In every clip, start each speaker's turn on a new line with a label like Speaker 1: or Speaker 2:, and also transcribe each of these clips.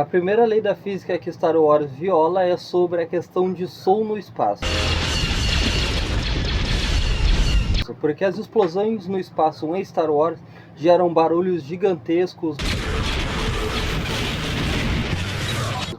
Speaker 1: A primeira lei da física que Star Wars viola é sobre a questão de som no espaço. Porque as explosões no espaço em Star Wars geram barulhos gigantescos.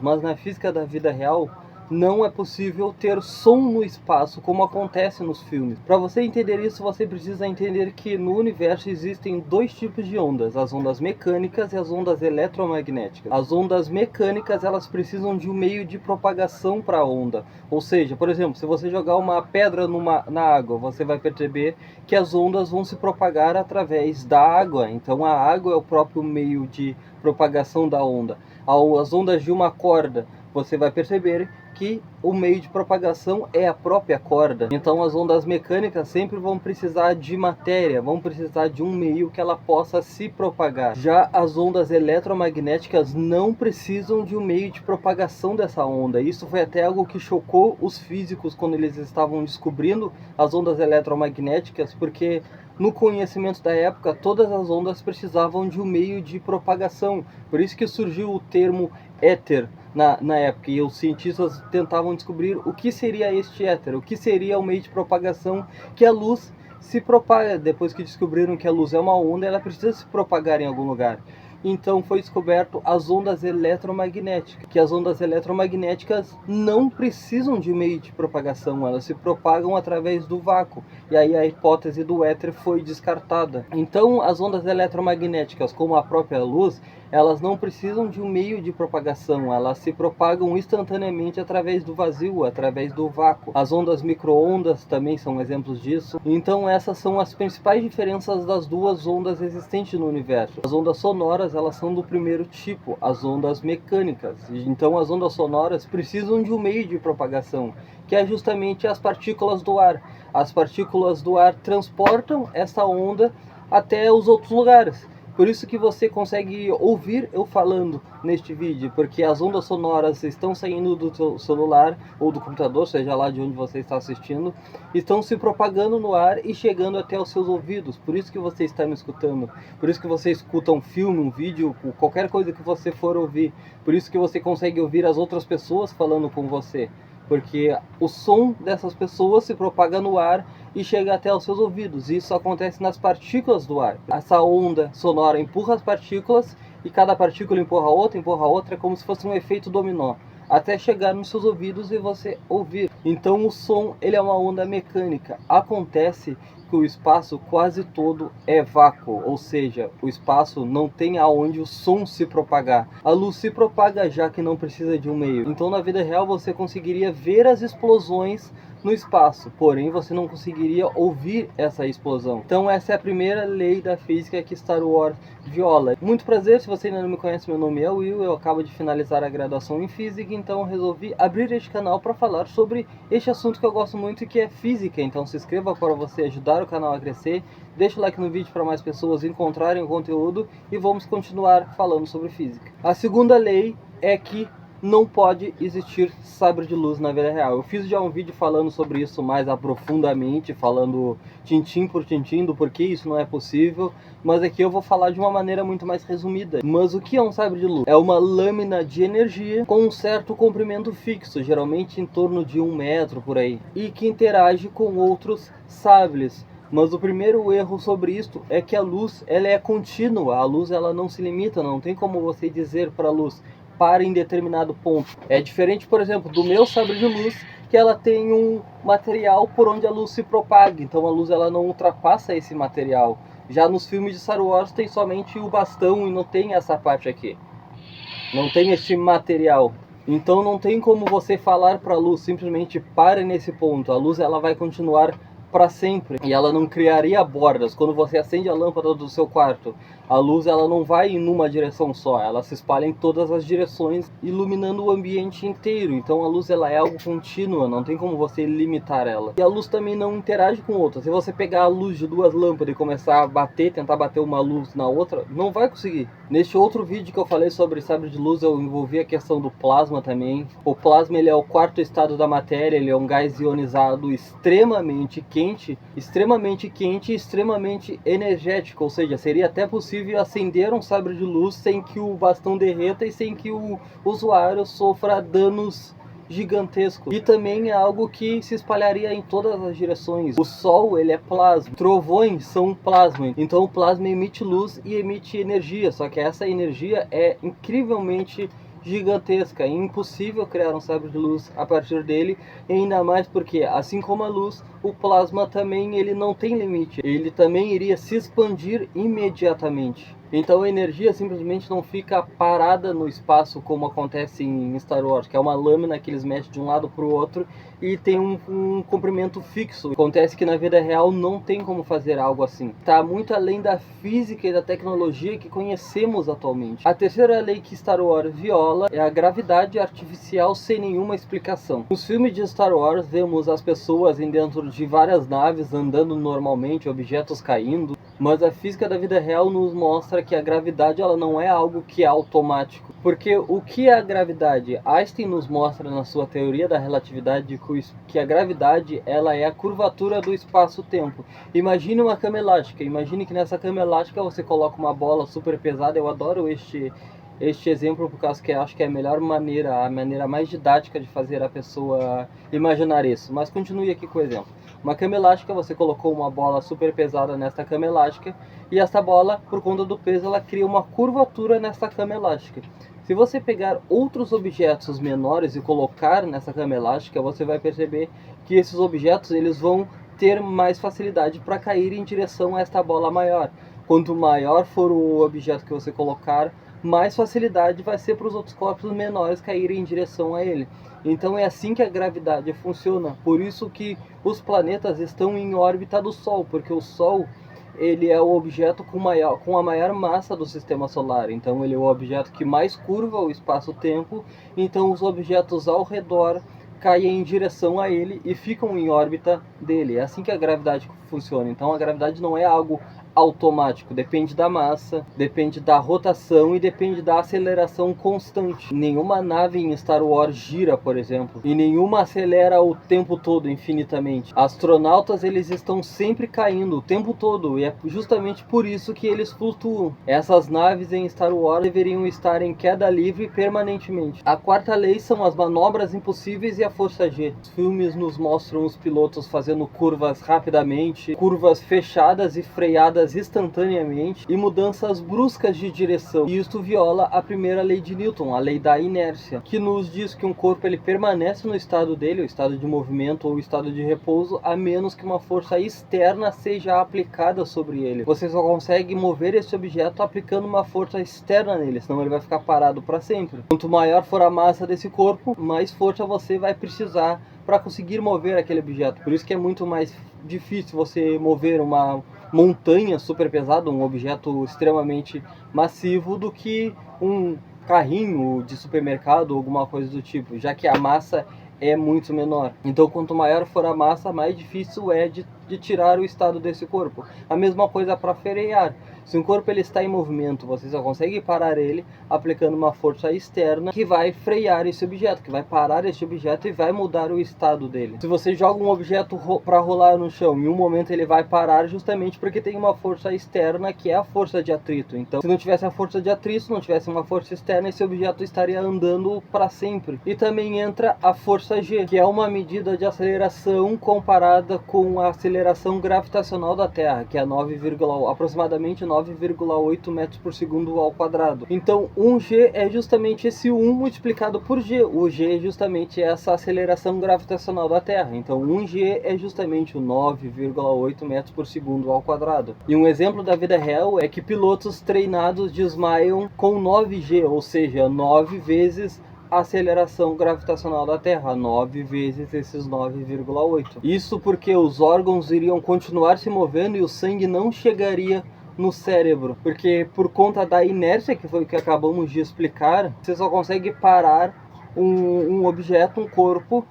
Speaker 1: Mas na física da vida real, não é possível ter som no espaço como acontece nos filmes. Para você entender isso, você precisa entender que no universo existem dois tipos de ondas, as ondas mecânicas e as ondas eletromagnéticas. As ondas mecânicas, elas precisam de um meio de propagação para a onda. Ou seja, por exemplo, se você jogar uma pedra na água, você vai perceber que as ondas vão se propagar através da água. Então a água é o próprio meio de propagação da onda. As ondas de uma corda, você vai perceber que o meio de propagação é a própria corda. Então as ondas mecânicas sempre vão precisar de matéria, vão precisar de um meio que ela possa se propagar. Já as ondas eletromagnéticas não precisam de um meio de propagação dessa onda. Isso foi até algo que chocou os físicos quando eles estavam descobrindo as ondas eletromagnéticas, porque no conhecimento da época, todas as ondas precisavam de um meio de propagação. Por isso que surgiu o termo éter na época, e os cientistas tentavam descobrir o que seria este éter, o que seria o meio de propagação que a luz se propaga. Depois que descobriram que a luz é uma onda, ela precisa se propagar em algum lugar. Então foi descoberto as ondas eletromagnéticas, que as ondas eletromagnéticas não precisam de meio de propagação, elas se propagam através do vácuo, e aí a hipótese do éter foi descartada. Então as ondas eletromagnéticas, como a própria luz, elas não precisam de um meio de propagação, elas se propagam instantaneamente através do vazio, através do vácuo. As ondas micro-ondas também são exemplos disso. Então essas são as principais diferenças das duas ondas existentes no universo. As ondas sonoras, elas são do primeiro tipo, as ondas mecânicas. Então as ondas sonoras precisam de um meio de propagação, que é justamente as partículas do ar. As partículas do ar transportam essa onda até os outros lugares. Por isso que você consegue ouvir eu falando neste vídeo, porque as ondas sonoras estão saindo do seu celular ou do computador, seja lá de onde você está assistindo, estão se propagando no ar e chegando até os seus ouvidos. Por isso que você está me escutando, por isso que você escuta um filme, um vídeo, qualquer coisa que você for ouvir. Por isso que você consegue ouvir as outras pessoas falando com você, porque o som dessas pessoas se propaga no ar e chega até os seus ouvidos. Isso acontece nas partículas do ar. Essa onda sonora empurra as partículas e cada partícula empurra outra, é como se fosse um efeito dominó, até chegar nos seus ouvidos e você ouvir. Então o som, ele é uma onda mecânica. Acontece que o espaço quase todo é vácuo, ou seja, o espaço não tem aonde o som se propagar. A luz se propaga já que não precisa de um meio. Então na vida real você conseguiria ver as explosões no espaço, porém você não conseguiria ouvir essa explosão. Então essa é a primeira lei da física que Star Wars viola. Muito prazer, se você ainda não me conhece, meu nome é Will, eu acabo de finalizar a graduação em física, então resolvi abrir este canal para falar sobre este assunto que eu gosto muito, que é física. Então se inscreva para você ajudar o canal a crescer, deixa o like no vídeo para mais pessoas encontrarem o conteúdo e vamos continuar falando sobre física. A segunda lei é que não pode existir sabre de luz na vida real. Eu fiz já um vídeo falando sobre isso mais aprofundadamente, falando tintim por tintim do porquê isso não é possível, mas aqui eu vou falar de uma maneira muito mais resumida. Mas o que é um sabre de luz? É uma lâmina de energia com um certo comprimento fixo, geralmente em torno de 1 metro por aí, e que interage com outros sabres. Mas o primeiro erro sobre isto é que a luz, ela é contínua. A luz, ela não se limita, não tem como você dizer para a luz para em determinado ponto. É diferente, por exemplo, do meu sabre de luz, que ela tem um material por onde a luz se propaga. Então a luz, ela não ultrapassa esse material. Já nos filmes de Star Wars tem somente o bastão e não tem essa parte aqui. Não tem este material. Então não tem como você falar para a luz simplesmente pare nesse ponto. A luz, ela vai continuar para sempre e ela não criaria bordas. Quando você acende a lâmpada do seu quarto, a luz, ela não vai em uma direção só, ela se espalha em todas as direções, iluminando o ambiente inteiro. Então a luz, ela é algo contínua, não tem como você limitar ela. E a luz também não interage com outra. Se você pegar a luz de duas lâmpadas e começar a bater, tentar bater uma luz na outra, não vai conseguir. Neste outro vídeo que eu falei sobre sabre de luz, eu envolvi a questão do plasma também. O plasma, ele é o quarto estado da matéria, ele é um gás ionizado extremamente quente, extremamente quente e extremamente energético, ou seja, seria até possível acender um sabre de luz sem que o bastão derreta e sem que o usuário sofra danos gigantesco. E também é algo que se espalharia em todas as direções. O Sol, ele é plasma, trovões são plasma, então o plasma emite luz e emite energia, só que essa energia é incrivelmente gigantesca, é impossível criar um sabre de luz a partir dele, e ainda mais porque, assim como a luz, o plasma também ele não tem limite, ele também iria se expandir imediatamente. Então a energia simplesmente não fica parada no espaço como acontece em Star Wars, que é uma lâmina que eles mexem de um lado para o outro e tem um comprimento fixo. Acontece que na vida real não tem como fazer algo assim. Está muito além da física e da tecnologia que conhecemos atualmente. A terceira lei que Star Wars viola é a gravidade artificial sem nenhuma explicação. Nos filmes de Star Wars vemos as pessoas dentro de várias naves andando normalmente, objetos caindo, mas a física da vida real nos mostra que a gravidade ela não é algo que é automático. Porque o que é a gravidade? Einstein nos mostra na sua teoria da relatividade que a gravidade ela é a curvatura do espaço-tempo. Imagine uma cama elástica. Imagine que nessa cama elástica você coloca uma bola super pesada. Eu adoro este exemplo por causa que acho que é a melhor maneira, a maneira mais didática de fazer a pessoa imaginar isso. Mas continue aqui com o exemplo. Uma cama elástica, você colocou uma bola super pesada nesta cama elástica e essa bola, por conta do peso, ela cria uma curvatura nessa cama elástica. Se você pegar outros objetos menores e colocar nessa cama elástica, você vai perceber que esses objetos eles vão ter mais facilidade para cair em direção a esta bola maior. Quanto maior for o objeto que você colocar, mais facilidade vai ser para os outros corpos menores caírem em direção a ele. Então é assim que a gravidade funciona. Por isso que os planetas estão em órbita do Sol, porque o Sol ele é o objeto com a maior massa do sistema solar. Então ele é o objeto que mais curva o espaço-tempo. Então os objetos ao redor caem em direção a ele e ficam em órbita dele. É assim que a gravidade funciona. Então a gravidade não é algo automático, depende da massa, depende da rotação e depende da aceleração constante. Nenhuma nave em Star Wars gira, por exemplo, e nenhuma acelera o tempo todo infinitamente. Astronautas eles estão sempre caindo o tempo todo e é justamente por isso que eles flutuam. Essas naves em Star Wars deveriam estar em queda livre permanentemente. A quarta lei são as manobras impossíveis e a força G. Os filmes nos mostram os pilotos fazendo curvas rapidamente, curvas fechadas e freadas instantaneamente e mudanças bruscas de direção. E isto viola a primeira lei de Newton, a lei da inércia, que nos diz que um corpo ele permanece no estado dele, o estado de movimento ou o estado de repouso, a menos que uma força externa seja aplicada sobre ele. Você só consegue mover esse objeto aplicando uma força externa nele, senão ele vai ficar parado para sempre. Quanto maior for a massa desse corpo, mais força você vai precisar para conseguir mover aquele objeto. Por isso que é muito mais difícil você mover uma montanha super pesada, um objeto extremamente massivo, do que um carrinho de supermercado ou alguma coisa do tipo, já que a massa é muito menor. Então quanto maior for a massa, mais difícil é de tirar o estado desse corpo. A mesma coisa para frear. Se um corpo ele está em movimento, você só consegue parar ele aplicando uma força externa que vai frear esse objeto, que vai parar esse objeto e vai mudar o estado dele. Se você joga um objeto para rolar no chão, em um momento ele vai parar justamente porque tem uma força externa que é a força de atrito. Então, se não tivesse a força de atrito, não tivesse uma força externa, esse objeto estaria andando para sempre. E também entra a força G, que é uma medida de aceleração comparada com a aceleração gravitacional da Terra, que é aproximadamente 9,8 metros por segundo ao quadrado. Então 1G é justamente esse 1 multiplicado por G. O G é justamente essa aceleração gravitacional da Terra. Então 1G é justamente o 9,8 metros por segundo ao quadrado. E um exemplo da vida real é que pilotos treinados desmaiam com 9G, ou seja, 9 vezes a aceleração gravitacional da Terra, 9 vezes esses 9,8. Isso porque os órgãos iriam continuar se movendo e o sangue não chegaria no cérebro, porque por conta da inércia, que foi o que acabamos de explicar, você só consegue parar um objeto, um corpo,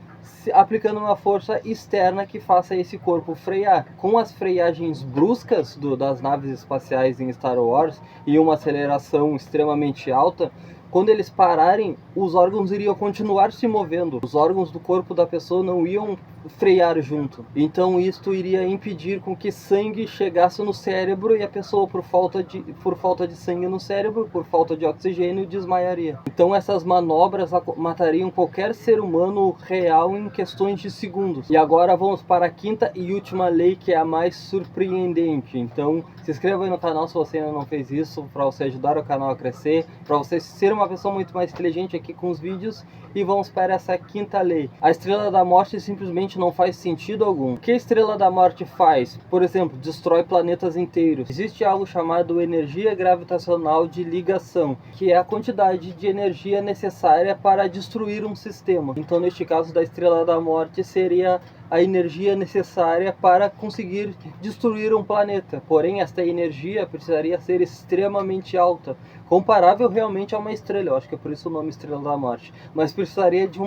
Speaker 1: aplicando uma força externa que faça esse corpo frear. Com as freagens bruscas das naves espaciais em Star Wars e uma aceleração extremamente alta, quando eles pararem, os órgãos iriam continuar se movendo. Os órgãos do corpo da pessoa não iam frear junto. Então isto iria impedir com que sangue chegasse no cérebro e a pessoa, por falta de sangue no cérebro, por falta de oxigênio, desmaiaria. Então essas manobras matariam qualquer ser humano real em questões de segundos. E agora vamos para a quinta e última lei, que é a mais surpreendente. Então se inscreva aí no canal se você ainda não fez isso, para você ajudar o canal a crescer, para você ser uma pessoa muito mais inteligente aqui com os vídeos. E vamos para essa quinta lei. A Estrela da Morte simplesmente não faz sentido algum. O que a Estrela da Morte faz? Por exemplo, destrói planetas inteiros. Existe algo chamado energia gravitacional de ligação, que é a quantidade de energia necessária para destruir um sistema. Então, neste caso da Estrela da Morte, seria a energia necessária para conseguir destruir um planeta. Porém, esta energia precisaria ser extremamente alta, comparável realmente a uma estrela. Eu acho que é por isso o nome Estrela da Morte. Mas precisaria de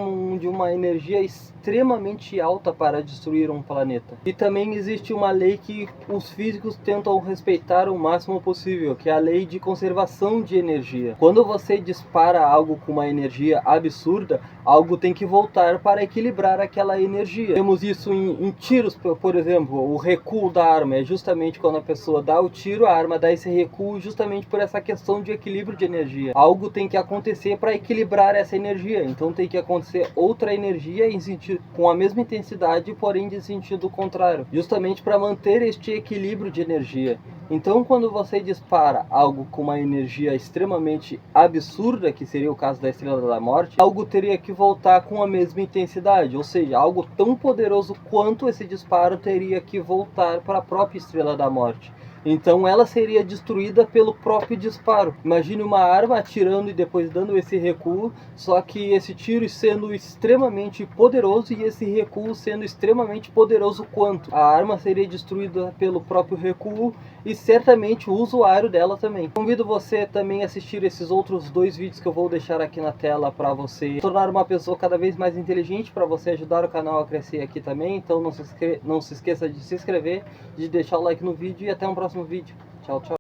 Speaker 1: uma energia extremamente alta para destruir um planeta. E também existe uma lei que os físicos tentam respeitar o máximo possível, que é a lei de conservação de energia. Quando você dispara algo com uma energia absurda, algo tem que voltar para equilibrar aquela energia. Temos isso em tiros, por exemplo, o recuo da arma. É justamente quando a pessoa dá o tiro, a arma dá esse recuo justamente por essa questão de equilíbrio de energia. Algo tem que acontecer para equilibrar essa energia. Então tem que acontecer outra energia em sentido, com a mesma intensidade, porém de sentido contrário. Justamente para manter este equilíbrio de energia. Então quando você dispara algo com uma energia extremamente absurda, que seria o caso da Estrela da Morte, algo teria que voltar com a mesma intensidade, ou seja, algo tão poderoso quanto esse disparo teria que voltar para a própria Estrela da Morte. Então ela seria destruída pelo próprio disparo. Imagine uma arma atirando e depois dando esse recuo, só que esse tiro sendo extremamente poderoso e esse recuo sendo extremamente poderoso quanto. A arma seria destruída pelo próprio recuo e certamente o usuário dela também. Convido você também a assistir esses outros 2 vídeos que eu vou deixar aqui na tela para você tornar uma pessoa cada vez mais inteligente, para você ajudar o canal a crescer aqui também. Então não se esqueça de se inscrever, de deixar o like no vídeo e até um próximo vídeo. Tchau, tchau.